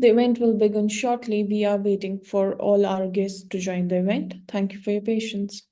The event will begin shortly. We are waiting for all our guests to join the event. Thank you for your patience.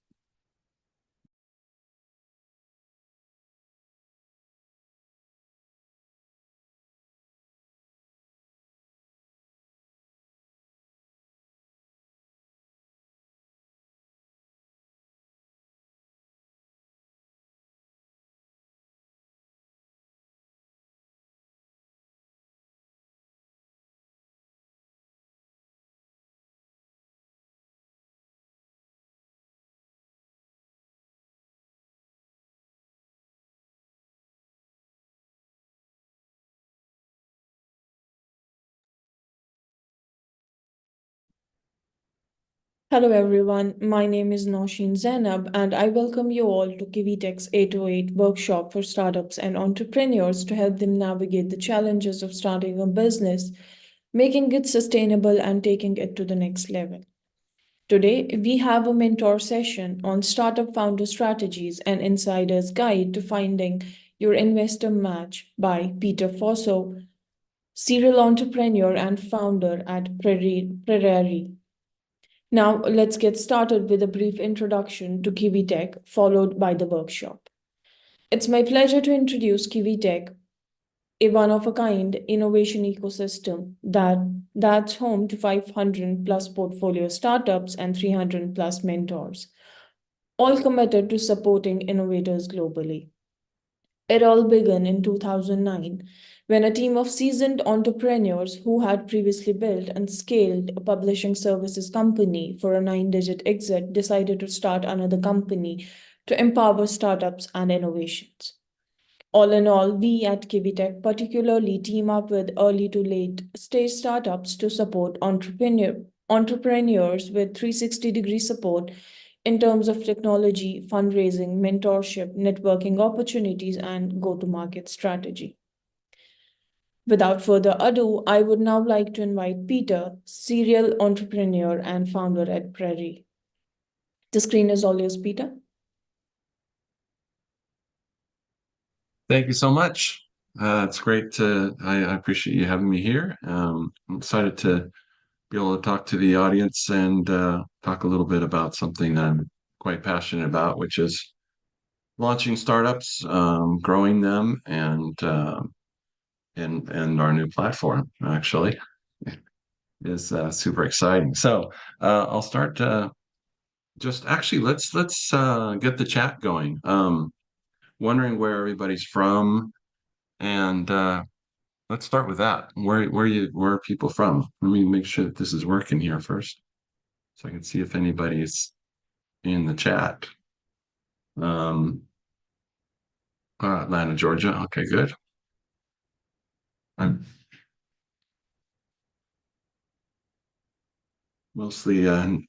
Hello everyone, my name is Nausheen Zainab and I welcome you all to KiwiTech's 808 workshop for startups and entrepreneurs to help them navigate the challenges of starting a business, making it sustainable and taking it to the next level. Today, we have a mentor session on startup founder strategies and insider's guide to finding your investor match by Peter Fosso, serial entrepreneur and founder at PRAIRI. Now, let's get started with a brief introduction to KiwiTech, followed by the workshop. It's my pleasure to introduce KiwiTech, a one-of-a-kind innovation ecosystem that's home to 500 plus portfolio startups and 300 plus mentors, all committed to supporting innovators globally. It all began in 2009 when a team of seasoned entrepreneurs who had previously built and scaled a publishing services company for a 9-digit exit decided to start another company to empower startups and innovations. All in all, we at KiwiTech particularly team up with early to late stage startups to support entrepreneurs with 360-degree support in terms of technology, fundraising, mentorship, networking opportunities, and go to market strategy. Without further ado, I would now like to invite Peter, serial entrepreneur and founder at PRAIRI. The screen is all yours, Peter. Thank you so much. It's great I appreciate you having me here. I'm excited to be able to talk to the audience and talk a little bit about something I'm quite passionate about, which is launching startups, growing them, and our new platform actually is super exciting. So I'll start. Just actually, let's get the chat going. Wondering where everybody's from, and let's start with that. Where are people from? Let me make sure that this is working here first, so I can see if anybody's in the chat. Atlanta, Georgia. Okay, good. I'm mostly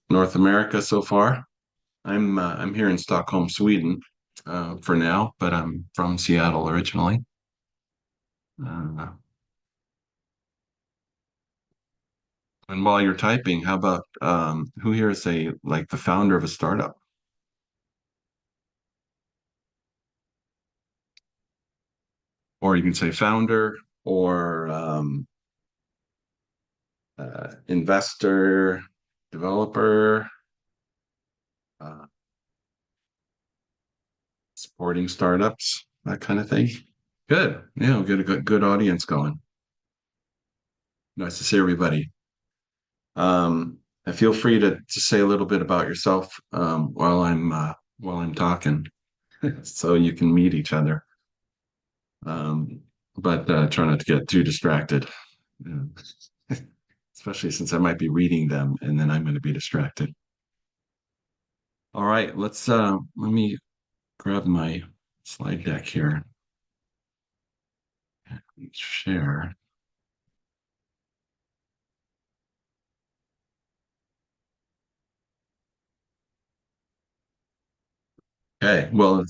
North America so far. I'm here in Stockholm, Sweden, for now, but I'm from Seattle originally. Uh, and while you're typing, how about who here is the founder of a startup? Or you can say founder or investor, developer, uh, supporting startups, that kind of thing. Good. Yeah, we'll get a good audience going. Nice to see everybody. And feel free to say a little bit about yourself while I'm talking, so you can meet each other. But try not to get too distracted, especially since I might be reading them and then I'm going to be distracted. All right, let me grab my slide deck here. Share. Okay, well,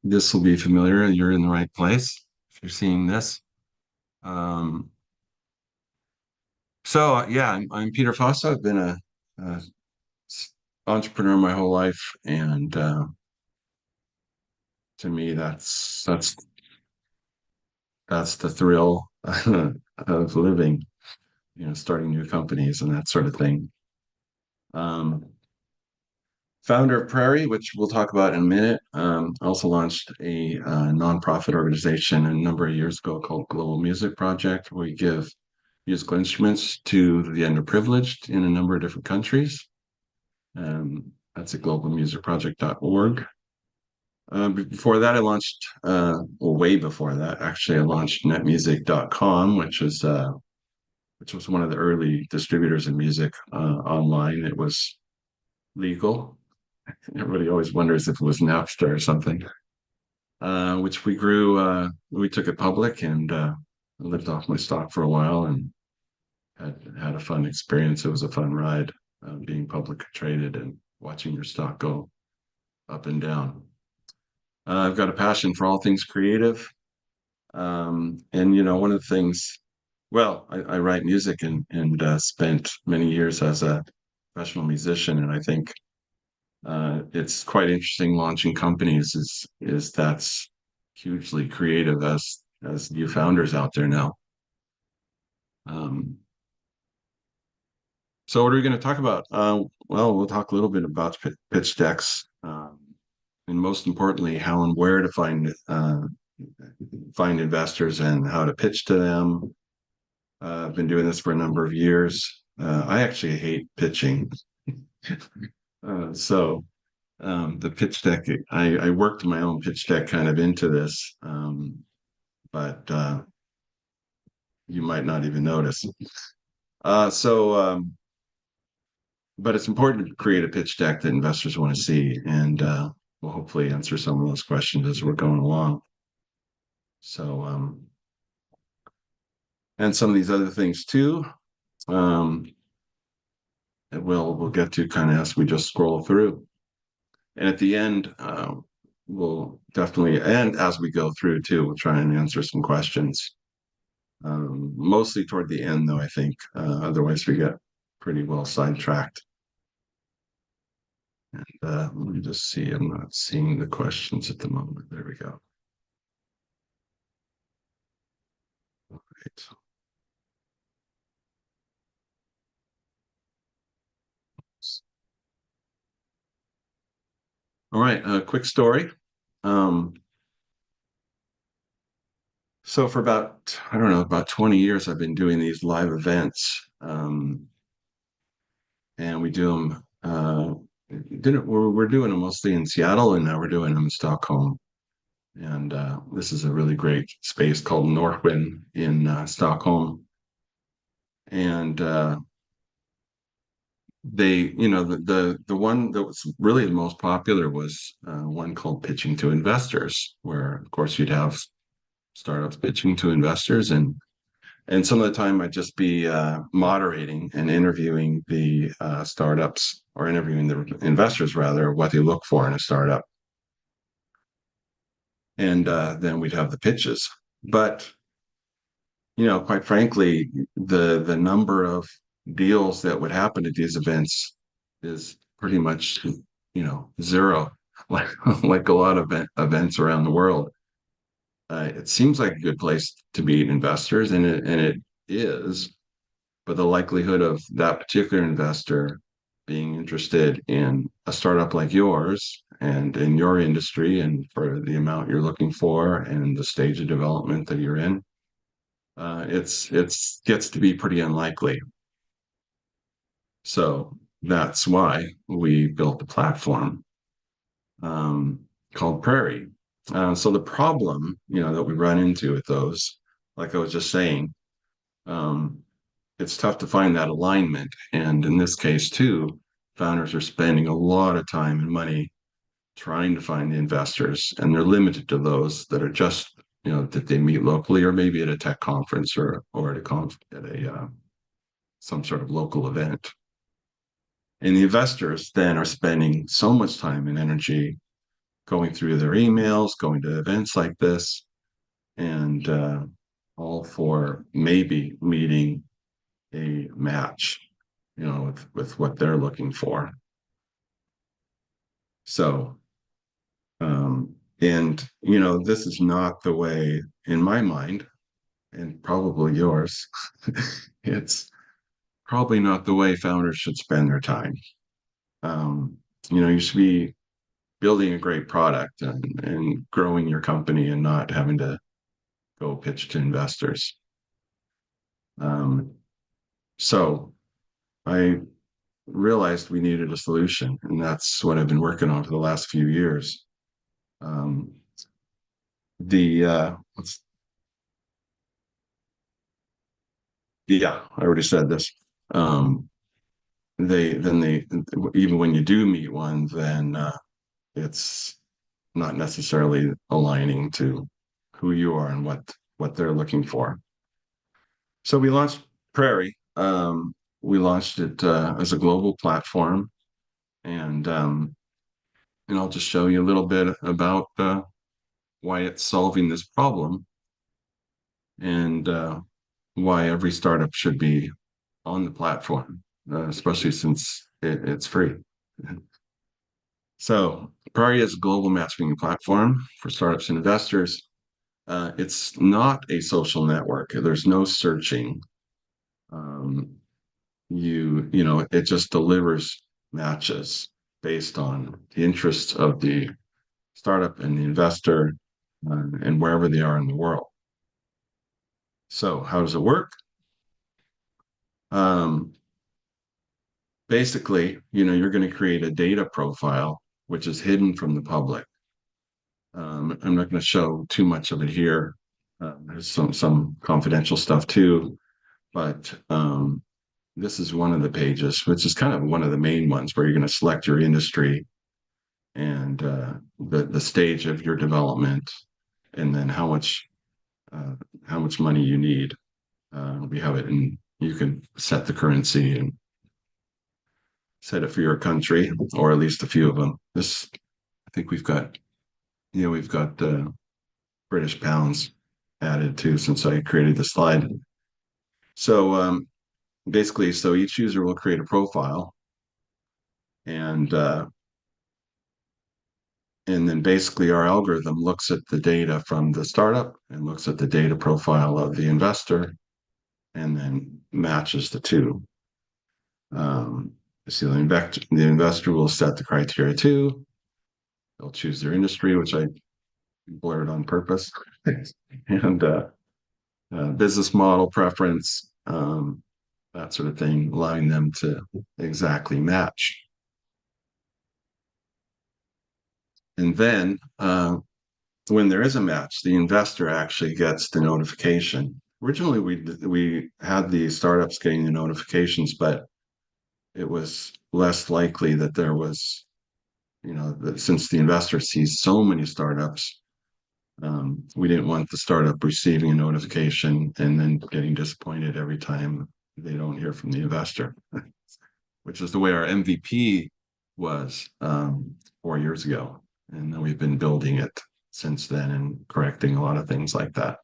this will be familiar. You're in the right place if you're seeing this. Um, yeah, I'm Peter Fossa. I've been a entrepreneur my whole life, and to me, that's the thrill of living. starting new companies and that sort of thing. Founder of PRAIRI, which we'll talk about in a minute, also launched a nonprofit organization a number of years ago called Global Music Project, where we give musical instruments to the underprivileged in a number of different countries. That's at globalmusicproject.org. Before that, I launched, well, way before that, actually, I launched netmusic.com, which was one of the early distributors of music online. It was legal. Everybody always wonders if it was Napster or something, which we grew. We took it public and lived off my stock for a while and had a fun experience. It was a fun ride, being publicly traded and watching your stock go up and down. I've got a passion for all things creative. And one of the things, well, I write music and spent many years as a professional musician, and I think it's quite interesting launching companies is that's hugely creative as new founders out there now. So what are we going to talk about? Well, we'll talk a little bit about pitch decks, and most importantly, how and where to find investors and how to pitch to them. I've been doing this for a number of years. I actually hate pitching. So the pitch deck, I worked my own pitch deck kind of into this, but you might not even notice. But it's important to create a pitch deck that investors want to see, and we'll hopefully answer some of those questions as we're going along. So, and some of these other things too, that we'll get to kind of as we just scroll through. And at the end, we'll definitely, and as we go through too, we'll try and answer some questions. Mostly toward the end, though, I think. Otherwise, we get pretty well sidetracked. And let me just see. I'm not seeing the questions at the moment. There we go. All right. All right. A quick story. So for about, I don't know, about 20 years, I've been doing these live events. And we do them, we're doing them mostly in Seattle, and now we're doing them in Stockholm. And this is a really great space called Northwind in Stockholm. And the one that was really the most popular was one called Pitching to Investors, where of course you'd have startups pitching to investors, and some of the time I'd just be moderating and interviewing the startups, or interviewing the investors rather, what they look for in a startup. And then we'd have the pitches. But quite frankly, the number of deals that would happen at these events is pretty much zero, like a lot of events around the world. It seems like a good place to meet investors, and it is, but the likelihood of that particular investor being interested in a startup like yours and in your industry and for the amount you're looking for and the stage of development that you're in, it's gets to be pretty unlikely. So that's why we built the platform called PRAIRI. So the problem, that we run into with those, like I was just saying, it's tough to find that alignment. And in this case too, founders are spending a lot of time and money trying to find the investors, and they're limited to those that are just, that they meet locally, or maybe at a tech conference or at a some sort of local event. And the investors then are spending so much time and energy going through their emails, going to events like this, and all for maybe meeting a match, with what they're looking for. So, and this is not the way, in my mind, and probably yours. It's probably not the way founders should spend their time. You should be building a great product and growing your company and not having to go pitch to investors. Um, so I realized we needed a solution, and that's what I've been working on for the last few years. Um, the yeah, I already said this. Um, they even when you do meet one, then it's not necessarily aligning to who you are and what they're looking for. So we launched PRAIRI. We launched it as a global platform, and I'll just show you a little bit about why it's solving this problem and why every startup should be on the platform, especially since it's free. So, PRAIRI is a global matchmaking platform for startups and investors. It's not a social network. There's no searching. Um, it just delivers matches based on the interests of the startup and the investor, and wherever they are in the world. So, how does it work? Um, Basically, you're going to create a data profile which is hidden from the public. I'm not going to show too much of it here. There's some confidential stuff too, but this is one of the pages, which is kind of one of the main ones where you're going to select your industry and the stage of your development, and then how much money you need. We have it, and you can set the currency and set it for your country, or at least a few of them. I think we've got British pounds added too since I created the slide. So basically, so each user will create a profile, and then basically our algorithm looks at the data from the startup and looks at the data profile of the investor, and then matches the two. So the investor will set the criteria too. They'll choose their industry, which I blurred on purpose, and business model preference, that sort of thing, allowing them to exactly match. And then when there is a match, the investor actually gets the notification. Originally, we had the startups getting the notifications, but it was less likely that there was, that since the investor sees so many startups, we didn't want the startup receiving a notification and then getting disappointed every time they don't hear from the investor, which is the way our MVP was 4 years ago. And then we've been building it since then and correcting a lot of things like that.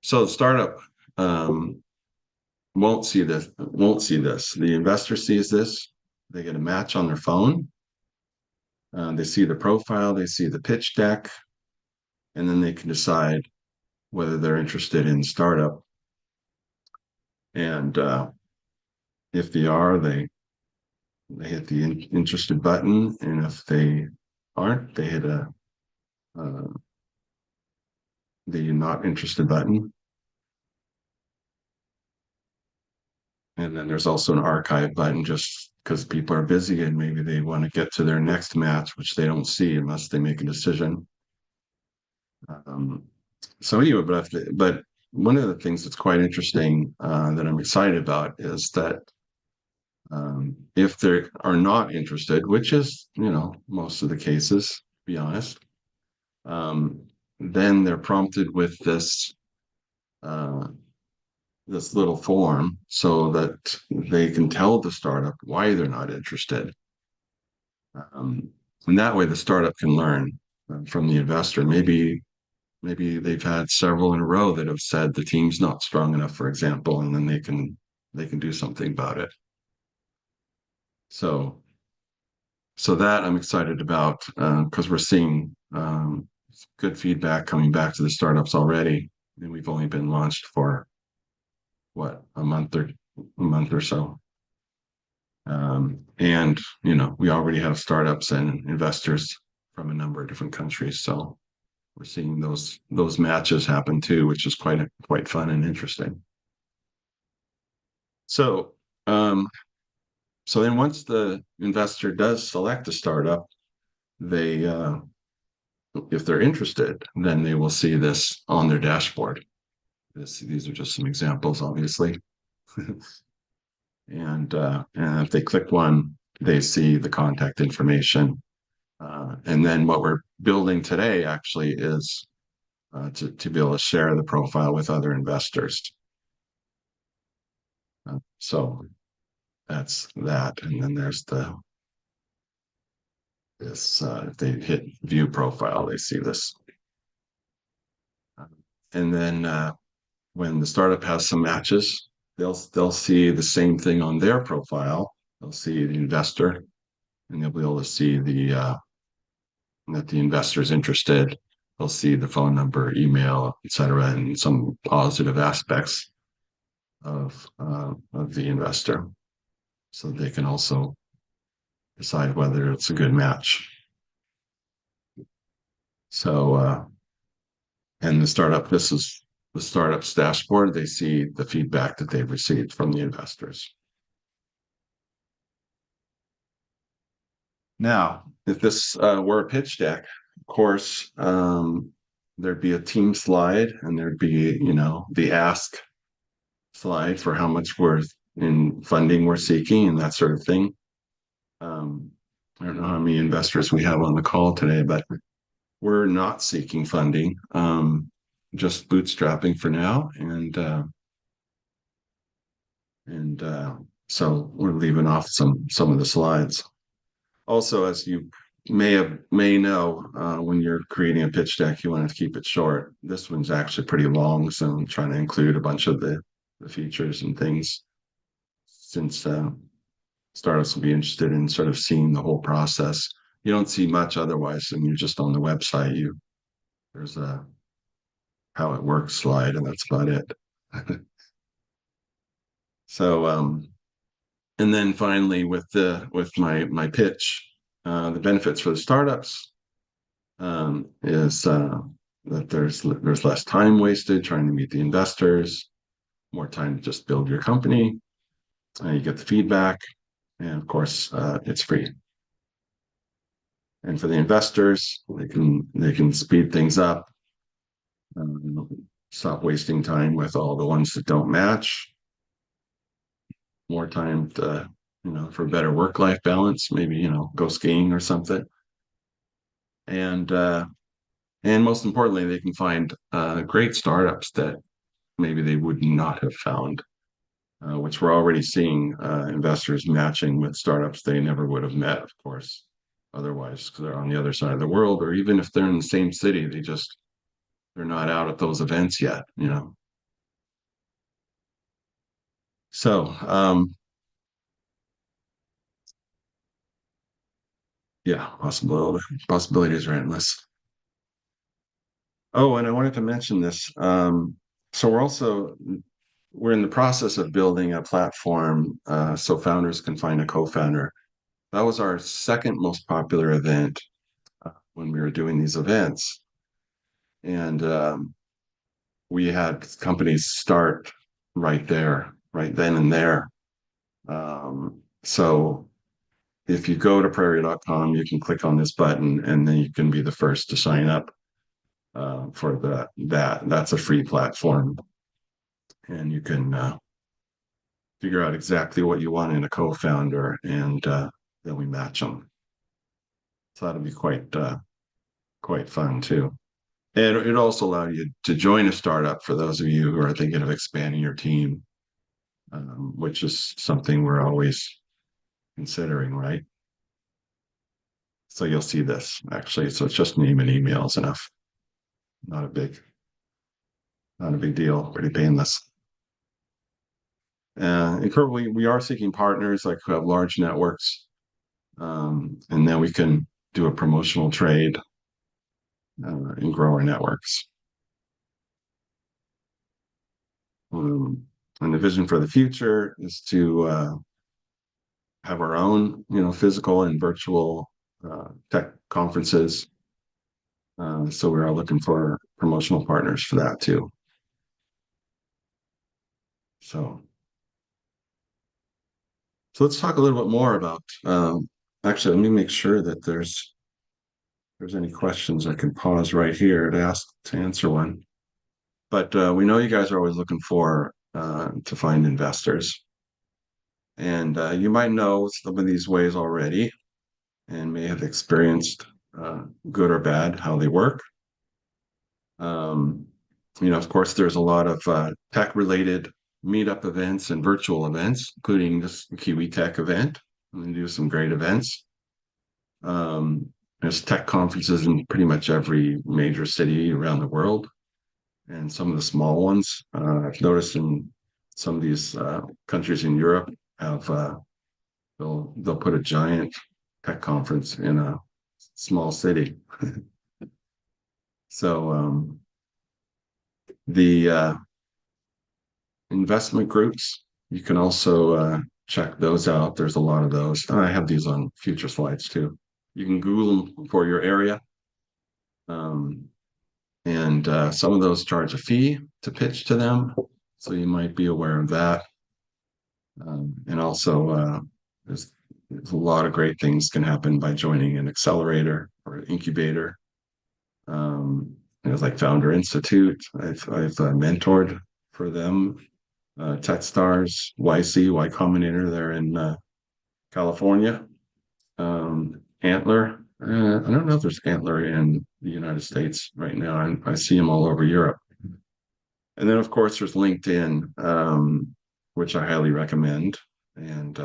So the startup won't see this. The investor sees this. They get a match on their phone. They see the profile. They see the pitch deck, and then they can decide whether they're interested in startup. And if they are, they hit the interested button, and if they aren't, they hit uh, the not interested button. And then there's also an archive button just because people are busy and maybe they want to get to their next match, which they don't see unless they make a decision. So anyway, but one of the things that's quite interesting that I'm excited about is that if they are not interested, which is most of the cases, to be honest, then they're prompted with uh, this little form so that they can tell the startup why they're not interested. And that way the startup can learn from the investor. Maybe they've had several in a row that have said the team's not strong enough, for example, and then they can do something about it. So that I'm excited about because we're seeing good feedback coming back to the startups already, and we've only been launched for what, a month or a month or so. And we already have startups and investors from a number of different countries, so we're seeing those matches happen too, which is quite fun and interesting. So, um, so then once the investor does select a startup, they if they're interested, then they will see this on their dashboard. These are just some examples, obviously. And if they click one, they see the contact information. And then what we're building today actually is to be able to share the profile with other investors. So that's that. And then there's this, if they hit view profile, they see this. And then when the startup has some matches, they'll see the same thing on their profile. They'll see the investor, and they'll be able to see that the investor is interested. They'll see the phone number, email, etc., and some positive aspects of the investor, so they can also decide whether it's a good match. So, and this is the startup's dashboard. They see the feedback that they've received from the investors. Now, if this were a pitch deck, of course, there'd be a team slide, and there'd be, the ask slide for how much worth in funding we're seeking and that sort of thing. I don't know how many investors we have on the call today, but we're not seeking funding, just bootstrapping for now, and so we're leaving off some of the slides. Also, as you may know, when you're creating a pitch deck, you want to keep it short. This one's actually pretty long, so I'm trying to include a bunch of the features and things, since startups will be interested in sort of seeing the whole process. You don't see much otherwise, and you're just on the website. There's a how it works slide, and that's about it. So, and then finally, with my pitch, the benefits for the startups is that there's less time wasted trying to meet the investors, more time to just build your company. You get the feedback, and of course, it's free. And for the investors, they can speed things up, stop wasting time with all the ones that don't match, more time to, for better work-life balance, maybe, go skiing or something. And most importantly, they can find great startups that maybe they would not have found, which we're already seeing investors matching with startups they never would have met, of course, otherwise, because they're on the other side of the world, or even if they're in the same city, they're not out at those events yet, So, yeah, possibilities are endless. Oh, and I wanted to mention this. So we're in the process of building a platform so founders can find a co-founder. That was our second most popular event when we were doing these events. And we had companies start right there, right then and there. So if you go to PRAIRI.com, you can click on this button, and then you can be the first to sign up for that's a free platform, and you can figure out exactly what you want in a co-founder, and then we match them. So that'll be quite fun too. And it also allows you to join a startup for those of you who are thinking of expanding your team, which is something we're always considering, right? So you'll see this actually. So it's just name and email is enough. Not a big deal. Pretty painless. And currently, we are seeking partners like who have large networks, and then we can do a promotional trade and grow our networks. And the vision for the future is to have our own, physical and virtual tech conferences. So we are looking for promotional partners for that too. So, so let's talk a little bit more about. Actually, let me make sure that there's any questions. I can pause right here to answer one. But we know you guys are always looking for to find investors, and you might know some of these ways already, and may have experienced good or bad how they work. Um, of course, there's a lot of tech-related meetup events and virtual events, including this Kiwi Tech event. We do some great events. There's tech conferences in pretty much every major city around the world, and some of the small ones. I've noticed in some of these countries in Europe have they'll put a giant tech conference in a small city. So the investment groups, you can also check those out. There's a lot of those. I have these on future slides too. You can Google them for your area. And some of those charge a fee to pitch to them. So you might be aware of that. And also, there's a lot of great things can happen by joining an accelerator or an incubator. Like Founder Institute, I've mentored for them. Techstars, YC, Y Combinator, they're in California. Antler, I don't know if there's Antler in the United States right now. I see them all over Europe. And then, of course, there's LinkedIn, which I highly recommend, and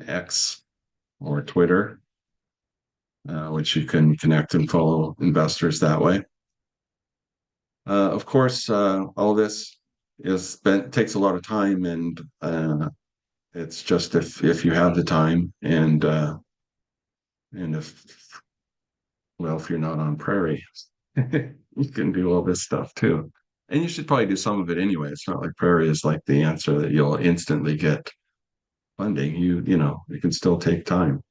X or Twitter, which you can connect and follow investors that way. Of course, all this takes a lot of time, and it's just if you have the time and if you're not on PRAIRI, you can do all this stuff too. And you should probably do some of it anyway. It's not like PRAIRI is like the answer that you'll instantly get funding. It can still take time.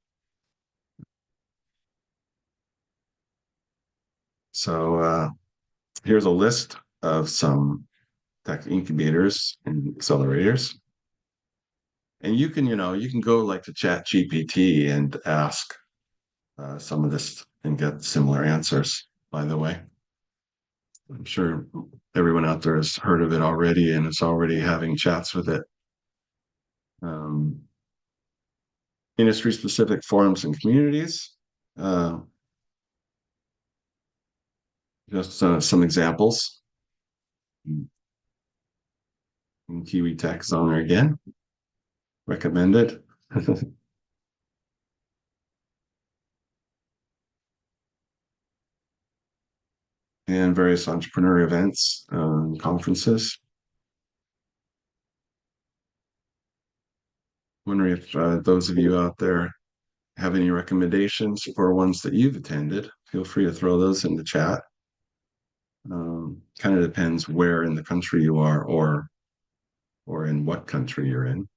So here's a list of some tech incubators and accelerators. And you can go like to Chat GPT and ask some of this and get similar answers, by the way. I'm sure everyone out there has heard of it already and is already having chats with it. Industry-specific forums and communities. Just some examples. KiwiTech's on there again. Recommended. And various entrepreneur events, conferences. Wondering if those of you out there have any recommendations for ones that you've attended. Feel free to throw those in the chat. Kind of depends where in the country you are or in what country you're in.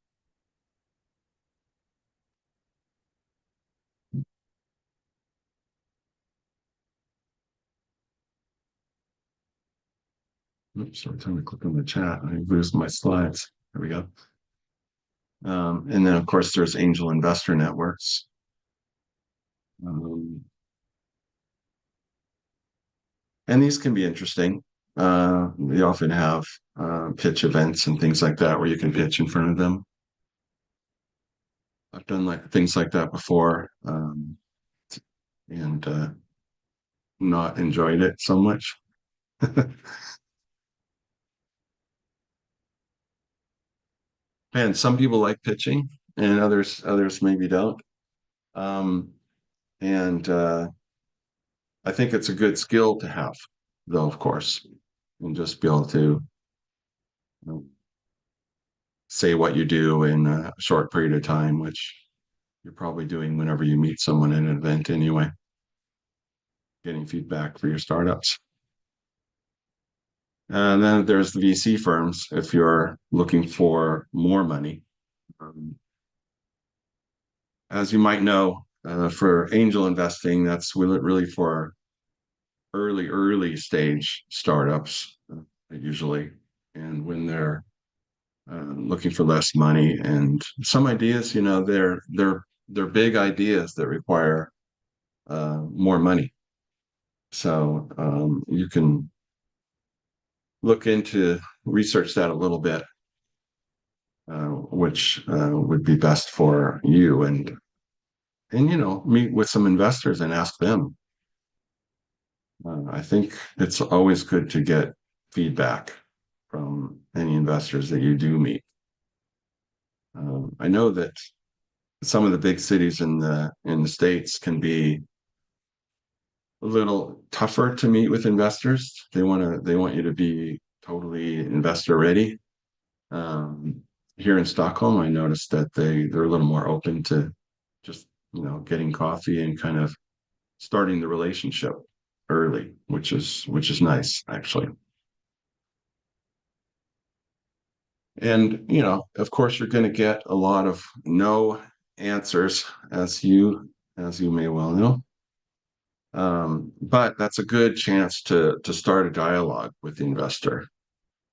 Oops, every time I click on the chat, I lose my slides. There we go. And then, of course, there's angel investor networks. And these can be interesting. We often have pitch events and things like that where you can pitch in front of them. I've done things like that before, and not enjoyed it so much. And some people like pitching, and others maybe don't. And I think it's a good skill to have, though, of course, and just be able to say what you do in a short period of time, which you're probably doing whenever you meet someone at an event anyway, getting feedback for your startups. And then there's the VC firms if you're looking for more money. Um, as you might know, for angel investing, that's really for early stage startups, usually, and when they're looking for less money. And some ideas, they're big ideas that require more money. So you can look into research that a little bit, which would be best for you, and meet with some investors and ask them. I think it's always good to get feedback from any investors that you do meet. I know that some of the big cities in the States can be a little tougher to meet with investors. They want you to be totally investor ready. Um, Here in Stockholm, I noticed that they're a little more open to just getting coffee and kind of starting the relationship early, which is nice actually. And of course, you're going to get a lot of no answers, as you may well know. But that's a good chance to start a dialogue with the investor,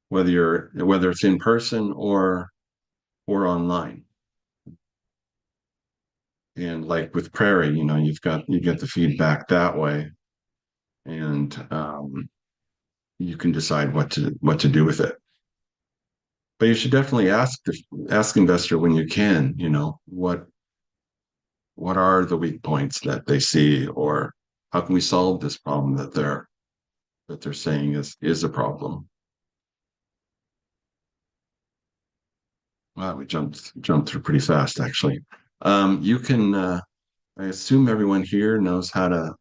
whether it's in person or online. And like with PRAIRI, you get the feedback that way, and you can decide what to do with it. But you should definitely ask investor when you can, what are the weak points that they see, or how can we solve this problem that they're saying is a problem. Wow, we jumped through pretty fast, actually. You can. I assume everyone here knows how to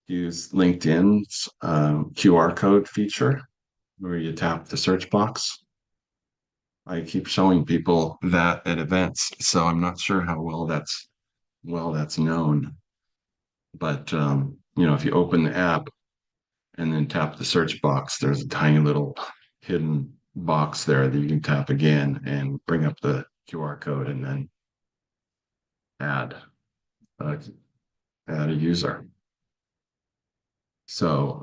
use LinkedIn's QR code feature, where you tap the search box. I keep showing people that at events, so I'm not sure how well that's known. But if you open the app and then tap the search box, there's a tiny little hidden box there that you can tap again and bring up the QR code and then add uh, add a user. So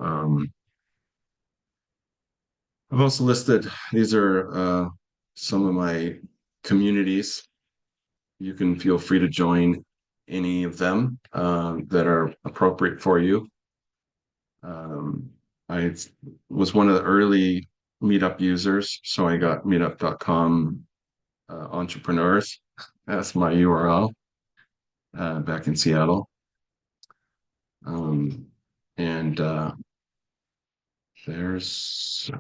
I've also listed, these are some of my communities. You can feel free to join any of them that are appropriate for you. I was one of the early Meetup users, so I got meetup.com entrepreneurs. That's my URL back in Seattle. Um, and there's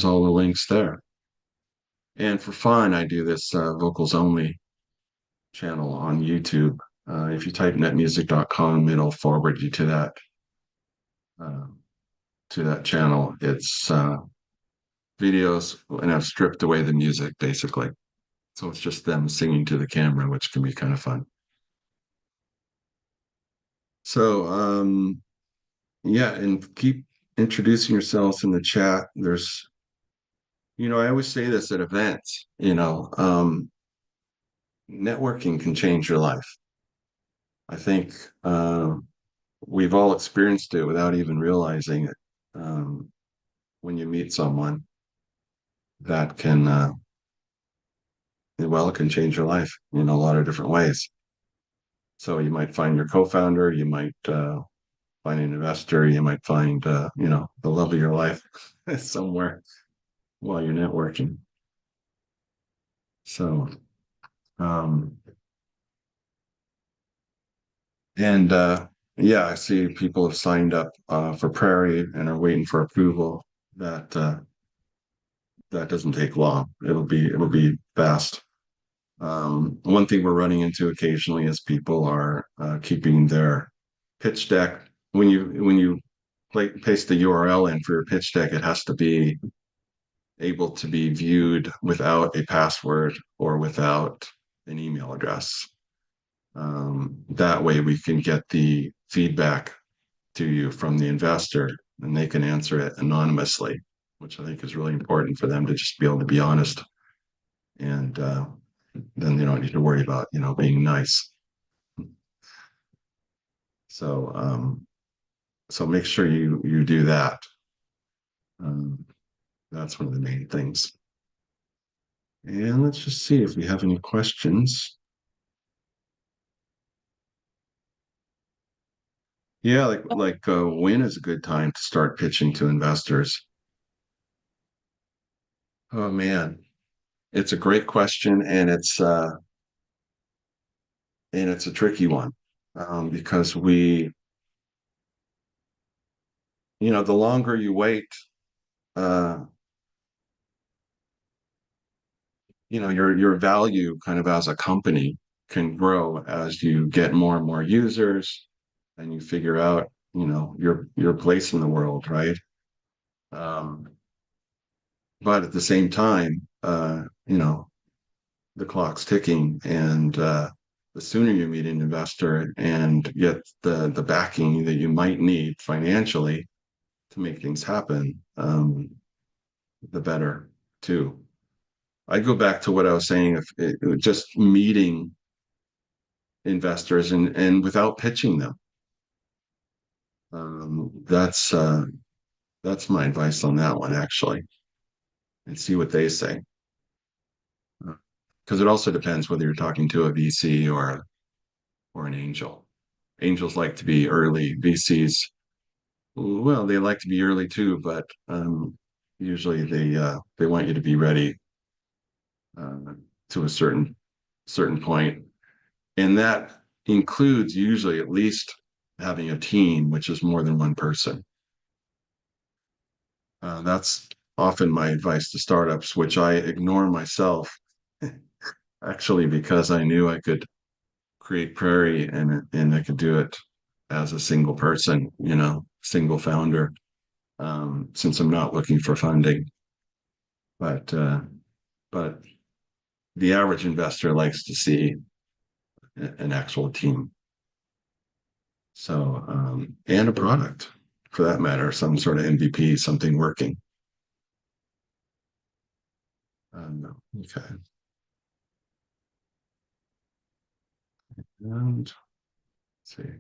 all the links there. And for fun, I do this vocals only channel on YouTube. If you type netmusic.com, it'll forward you uh, to that channel. It's videos, and I've stripped away the music basically. So it's just them singing to the camera, which can be kind of fun. So yeah, and keep introducing yourselves in the chat. I always say this at events, networking can change your life. I think we've all experienced it without even realizing it. When you meet someone that it can change your life in a lot of different ways. So you might find your co-founder, you might find an investor, you might find, the love of your life somewhere while you're networking. So, um, and yeah, I see people have signed up for PRAIRI and are waiting for approval. That doesn't take long. It'll be fast. One thing we're running into occasionally is people are keeping their pitch deck. When you paste the URL in for your pitch deck, it has to be able to be viewed without a password or without an email address. That way we can get the feedback to you from the investor and they can answer it anonymously. which I think is really important for them to just be able to be honest. And then they don't need to worry about, being nice. So make sure you do that. Um, that's one of the main things. And let's just see if we have any questions. Yeah, when is a good time to start pitching to investors? Oh man, it's a great question, and it's a tricky one, because the longer you wait, uh, your value kind of as a company can grow as you get more and more users, and you figure out, your place in the world, right? Um, but at the same time, the clock's ticking, and the sooner you meet an investor and get the backing that you might need financially to make things happen, the better too. I go back to what I was saying, if just meeting investors and without pitching them. That's my advice on that one, actually, and see what they say. Because it also depends whether you're talking to a VC or an angel. Angels like to be early. VCs, well, they like to be early too, but usually they want you to be ready uh, to a certain point, and that includes usually at least having a team, which is more than one person. That's often my advice to startups, which I ignore myself, actually, because I knew I could create PRAIRI, and I could do it as a single person, single founder, since I'm not looking for funding. But the average investor likes to see an actual team. So, and a product for that matter, some sort of MVP, something working. Okay. And let's see.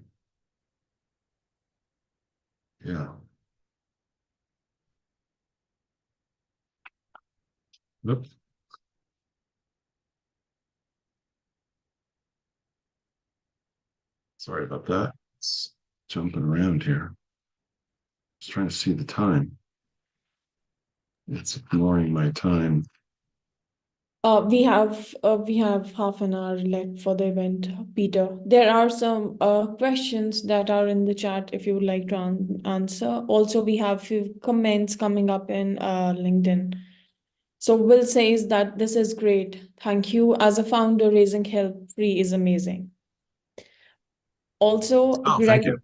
Yeah. Oops. Sorry about that. It's jumping around here. Just trying to see the time. It's ignoring my time. We have half an hour left for the event, Peter. There are some questions that are in the chat if you would like to answer. Also, we have few comments coming up in LinkedIn. So Will says that this is great. Thank you. As a founder, raising help free is amazing. Also, Oh, thank you.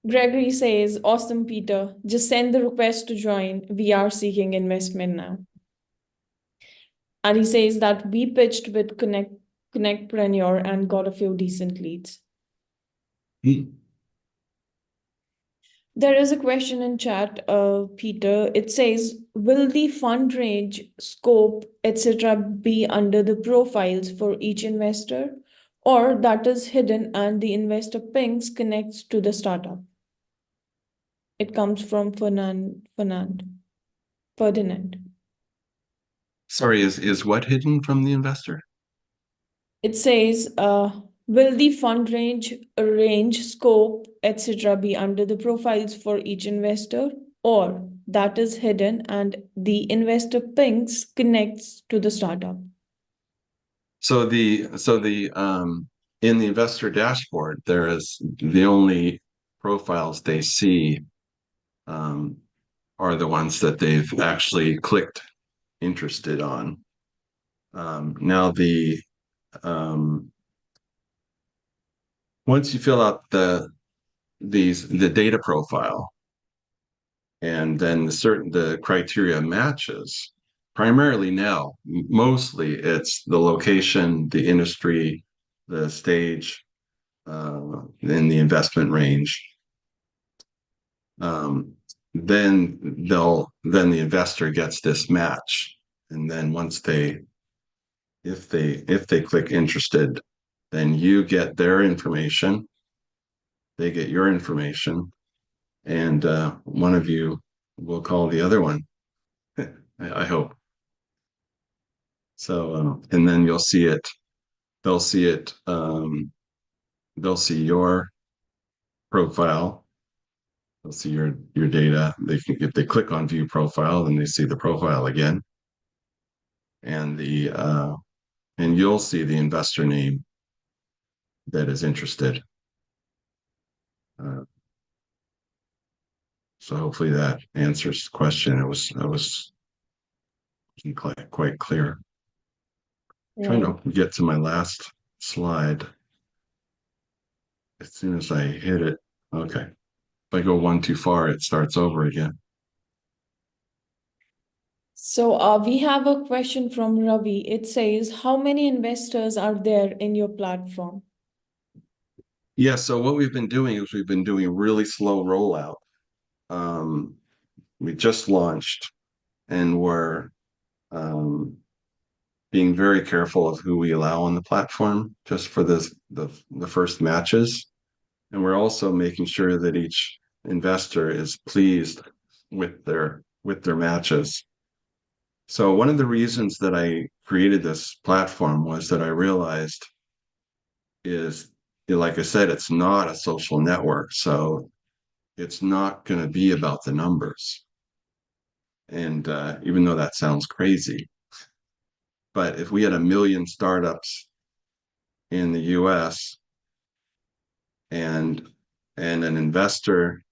Gregory says, awesome, Peter. Just send the request to join. We are seeking investment now. And he says that we pitched with Connectpreneur and got a few decent leads. There is a question in chat, Peter. It says, will the fund range, scope, etc. be under the profiles for each investor, or that is hidden and the investor pings connects to the startup? It comes from Ferdinand. Sorry, is what hidden from the investor? It says, will the fund range, scope, etc. be under the profiles for each investor, or that is hidden and the investor pings connects to the startup? So the in the investor dashboard, there is the only profiles they see um, are the ones that they've actually clicked interested on. Now um, once you fill out the data profile, and then the criteria matches, primarily now, mostly it's the location, the industry, the stage, in the investment range. then the investor gets this match. And then once they if they click interested, then you get their information, they get your information, and one of you will call the other one. I hope. So, and then you'll see it. They'll see it. They'll see your profile. They'll see your data. They can, if they click on view profile, then they see the profile again, and the and you'll see the investor name that is interested. Uh, so hopefully that answers the question. It was quite clear. Trying Right. to get to my last slide. As soon as I hit it, okay. If I go one too far, it starts over again. So we have a question from Ravi. It says, how many investors are there in your platform? Yeah, so what we've been doing is we've been doing really slow rollout. Um, we just launched and we're being very careful of who we allow on the platform just for the first matches. And we're also making sure that each investor is pleased with their matches. So one of the reasons that I created this platform was that I realized is, like I said, it's not a social network. So it's not going to be about the numbers. And even though that sounds crazy, but if we had 1 million startups in the US and an investor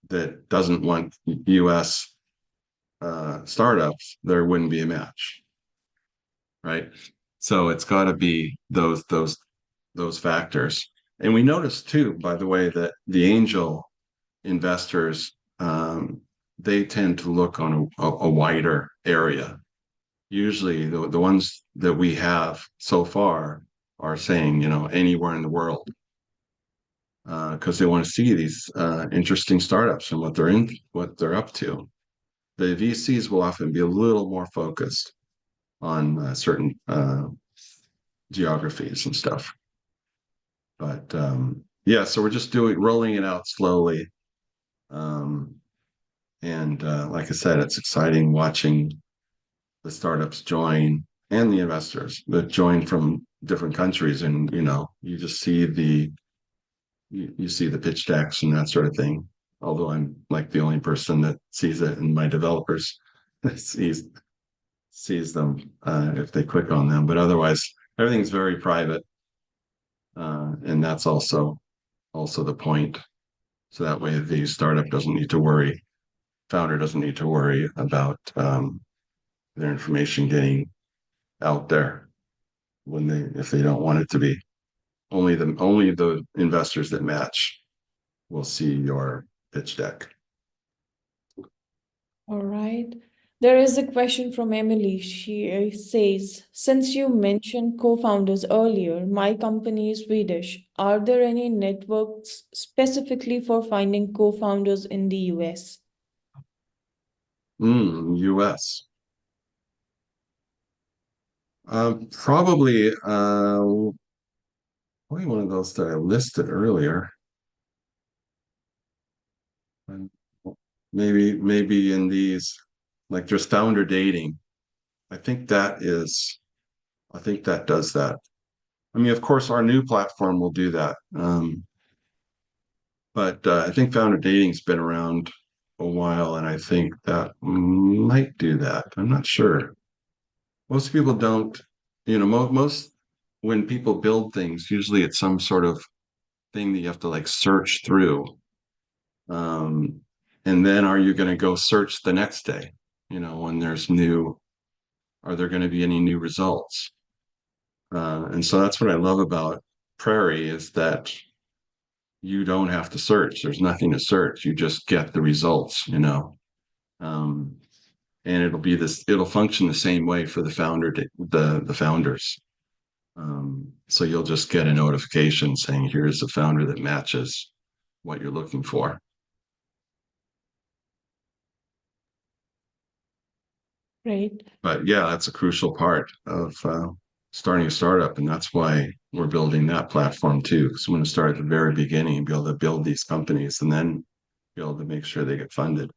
that doesn't want US startups, there wouldn't be a match, right? So it's got to be those factors. And we noticed too, by the way, that the angel investors they tend to look on a wider area. Usually, the ones that we have so far are saying, anywhere in the world, because they want to see these interesting startups and what they're up to. The VCs will often be a little more focused on certain geographies and stuff. But yeah, so we're just rolling it out slowly. Um, and like I said, it's exciting watching the startups join and the investors that join from different countries. And, you just see you see the pitch decks and that sort of thing. Although I'm like the only person that sees it, and my developers sees them if they click on them. But otherwise, everything's very private, and that's also the point. So that way, the startup doesn't need to worry, founder doesn't need to worry about their information getting out there if they don't want it to be. Only the investors that match will see your pitch deck. All right. There is a question from Emily. She says, since you mentioned co-founders earlier, my company is Swedish. Are there any networks specifically for finding co-founders in the US? US. Probably one of those that I listed earlier. Maybe in these, like there's founder dating. I think that is, I think that does that. I mean, of course, our new platform will do that. But I think founder dating's been around a while, and I think that might do that. I'm not sure. Most people don't, most when people build things, usually it's some sort of thing that you have to like search through. Um, and then are you going to go search the next day? When there's are there going to be any new results? And so that's what I love about PRAIRI is that you don't have to search. There's nothing to search. You just get the results. Um, and it'll function the same way for the founders. So you'll just get a notification saying, here's a founder that matches what you're looking for. Right. But yeah, that's a crucial part of starting a startup, and that's why we're building that platform too. Because we want to start at the very beginning and be able to build these companies, and then be able to make sure they get funded.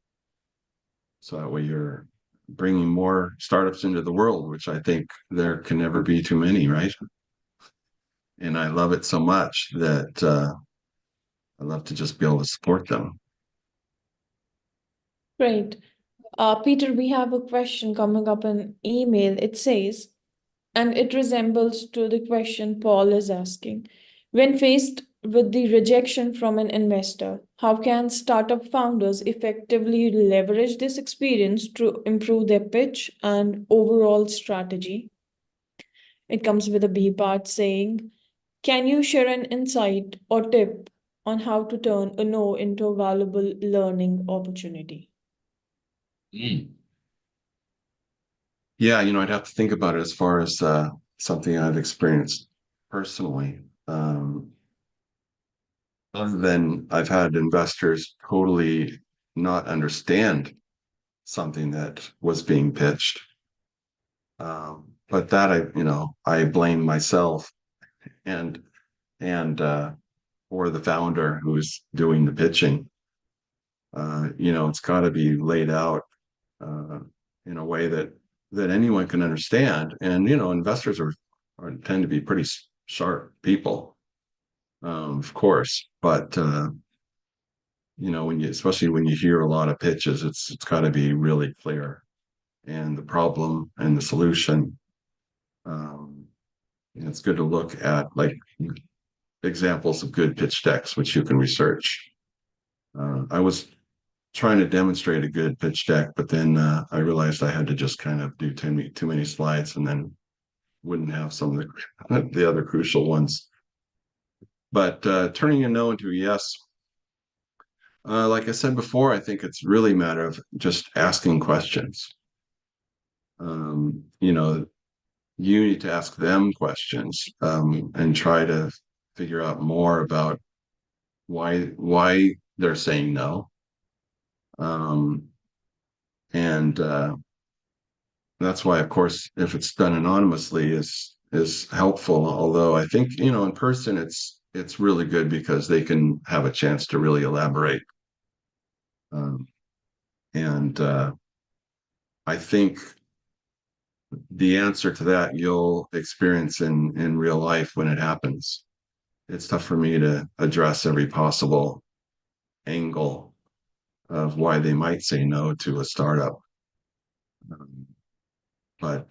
So that way, you're bringing more startups into the world, which I think there can never be too many, right? And I love it so much that I love to just be able to support them. Right. Peter, we have a question coming up in email. It says, and it resembles to the question Paul is asking. When faced with the rejection from an investor, how can startup founders effectively leverage this experience to improve their pitch and overall strategy? It comes with a B part saying, can you share an insight or tip on how to turn a no into a valuable learning opportunity? Mm. Yeah, I'd have to think about it as far as something I've experienced personally. Other than I've had investors totally not understand something that was being pitched. But that I blame myself and and or the founder who's doing the pitching. It's got to be laid out uh, in a way that anyone can understand. And investors are tend to be pretty sharp people, of course. But especially when you hear a lot of pitches, it's got to be really clear, and the problem and the solution. Um, and it's good to look at like examples of good pitch decks, which you can research. I was trying to demonstrate a good pitch deck, but then I realized I had to just kind of do too many slides, and then wouldn't have some of the other crucial ones. But turning a no into a yes, like I said before, I think it's really a matter of just asking questions. You need to ask them questions and try to figure out more about why they're saying no. Um, and that's why, of course, if it's done anonymously, is helpful. Although I think in person, it's really good because they can have a chance to really elaborate. Um, and I think the answer to that you'll experience in real life when it happens. It's tough for me to address every possible angle of why they might say no to a startup. Um, but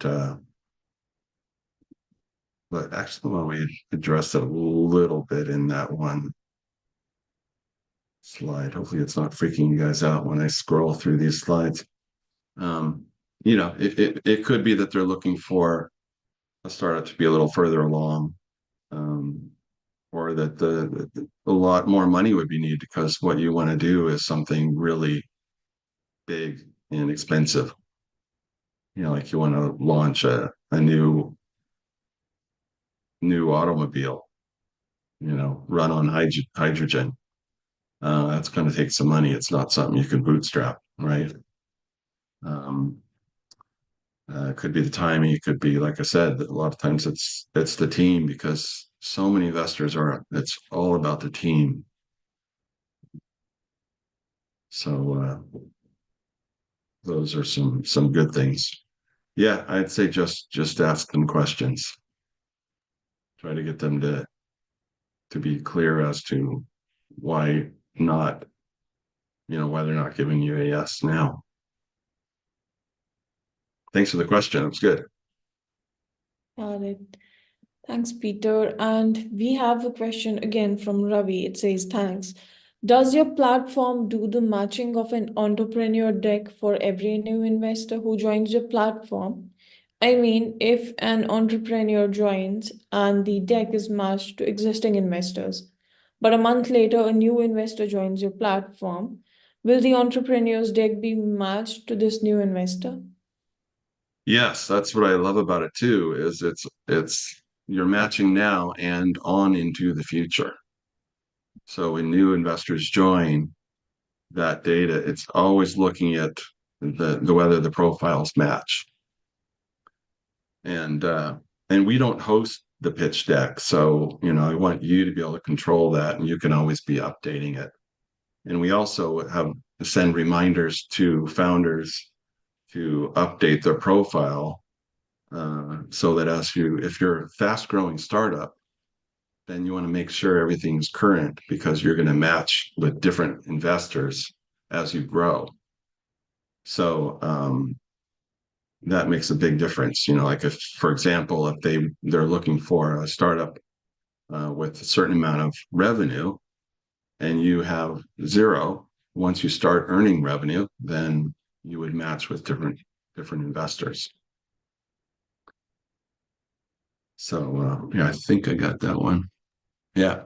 but actually, well, we addressed it a little bit in that one slide. Hopefully, it's not freaking you guys out when I scroll through these slides. Um, it could be that they're looking for a startup to be a little further along, um, or that a lot more money would be needed because what you want to do is something really big and expensive. Like you want to launch a new automobile, run on hydrogen. That's going to take some money. It's not something you can bootstrap, right? Um, it could be the timing. It could be, like I said, a lot of times it's the team because so many investors are. It's all about the team. So those are some good things. Yeah, I'd say just ask them questions. Try to get them to be clear as to why not, why they're not giving you a yes now. Thanks for the question. It was good. Got it. Thanks, Peter. And we have a question again from Ravi. It says, thanks. Does your platform do the matching of an entrepreneur deck for every new investor who joins your platform? I mean, if an entrepreneur joins and the deck is matched to existing investors, but a month later a new investor joins your platform, will the entrepreneur's deck be matched to this new investor? Yes, that's what I love about it too, is it's you're matching now and on into the future. So when new investors join that data, it's always looking at the whether the profiles match. And we don't host the pitch deck, so I want you to be able to control that, and you can always be updating it. And we also send reminders to founders to update their profile, so that if you're a fast growing startup, then you want to make sure everything's current, because you're going to match with different investors as you grow. So that makes a big difference. Like if, for example, if they're looking for a startup with a certain amount of revenue, and you have zero, once you start earning revenue, then you would match with different investors. So yeah, I think I got that one. Yeah.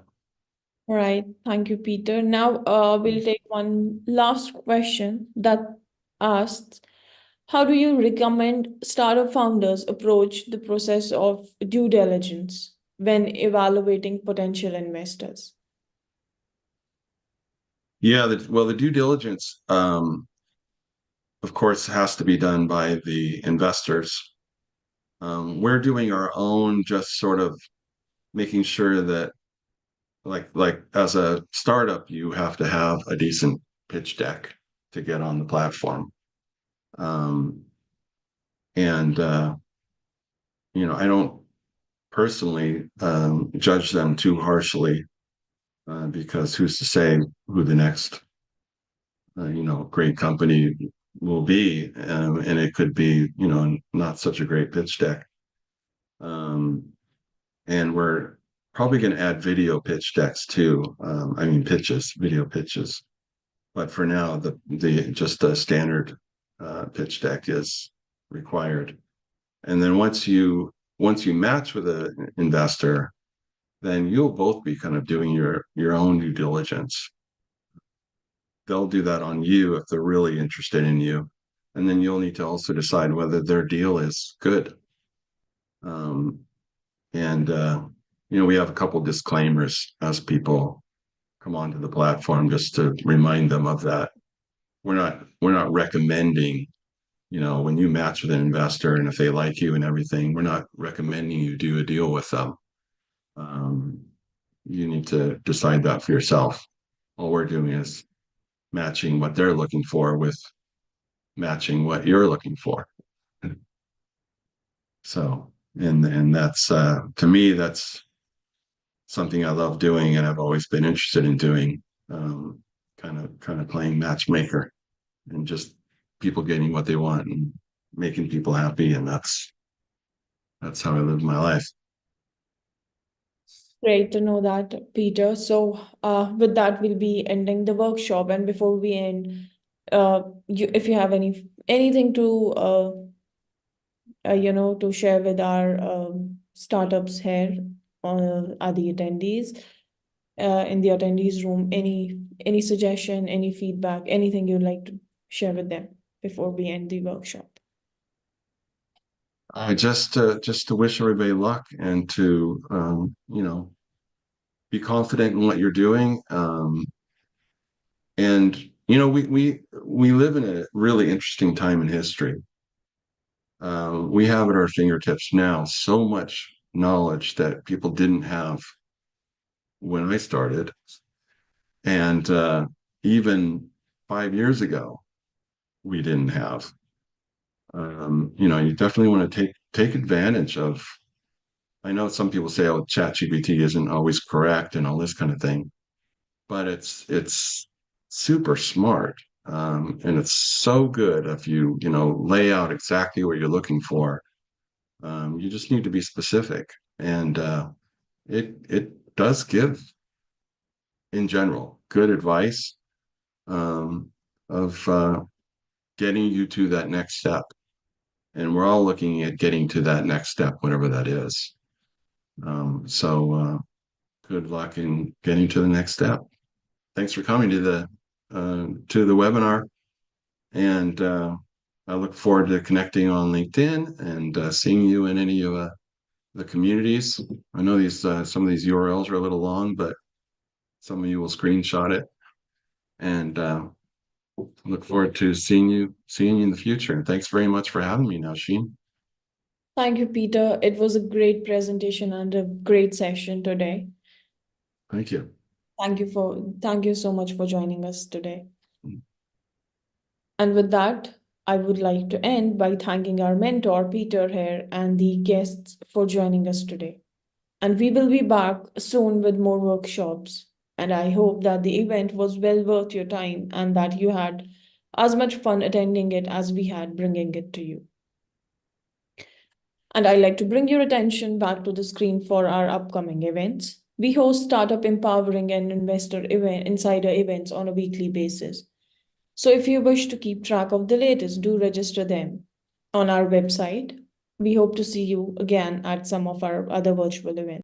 All right. Thank you, Peter. Now, we'll take one last question that asks, how do you recommend startup founders approach the process of due diligence when evaluating potential investors? Yeah, the due diligence, of course, has to be done by the investors. We're doing our own, just sort of making sure that, like as a startup, you have to have a decent pitch deck to get on the platform. Um, and I don't personally judge them too harshly, because who's to say who the next great company will be, and it could be not such a great pitch deck. And we're probably going to add video pitch decks too. I mean pitches, video pitches. But for now, the just a standard pitch deck is required. And then once you match with an investor, then you'll both be kind of doing your own due diligence. They'll do that on you if they're really interested in you, and then you'll need to also decide whether their deal is good. And we have a couple disclaimers as people come onto the platform, just to remind them of that. We're not recommending, when you match with an investor and if they like you and everything, we're not recommending you do a deal with them. You need to decide that for yourself. All we're doing is matching what they're looking for with matching what you're looking for. So, and that's to me, that's something I love doing, and I've always been interested in doing. Kind of playing matchmaker, and just people getting what they want and making people happy, and that's how I live my life. Great to know that, Peter. So, with that, we'll be ending the workshop. And before we end, if you have anything to share with our startups here, are the attendees in the attendees room, any suggestion, any feedback, anything you'd like to share with them before we end the workshop? I just to wish everybody luck, and to be confident in what you're doing. And we live in a really interesting time in history. We have at our fingertips now so much knowledge that people didn't have when I started, and even 5 years ago we didn't have. You definitely want to take advantage of. I know some people say, "Oh, ChatGPT isn't always correct," and all this kind of thing, but it's super smart, and it's so good if you lay out exactly what you're looking for. You just need to be specific, and it does give, in general, good advice, of getting you to that next step. And we're all looking at getting to that next step, whatever that is. So good luck in getting to the next step. Thanks for coming to the webinar, and I look forward to connecting on LinkedIn and seeing you in any of the communities. I know some of these URLs are a little long, but some of you will screenshot it, and Look forward to seeing you in the future. And thanks very much for having me, Nausheen. Thank you, Peter. It was a great presentation and a great session today. Thank you. Thank you so much for joining us today. And with that, I would like to end by thanking our mentor, Peter, here and the guests for joining us today. And we will be back soon with more workshops. And I hope that the event was well worth your time and that you had as much fun attending it as we had bringing it to you. And I'd like to bring your attention back to the screen for our upcoming events. We host startup empowering and insider events on a weekly basis. So if you wish to keep track of the latest, do register them on our website. We hope to see you again at some of our other virtual events.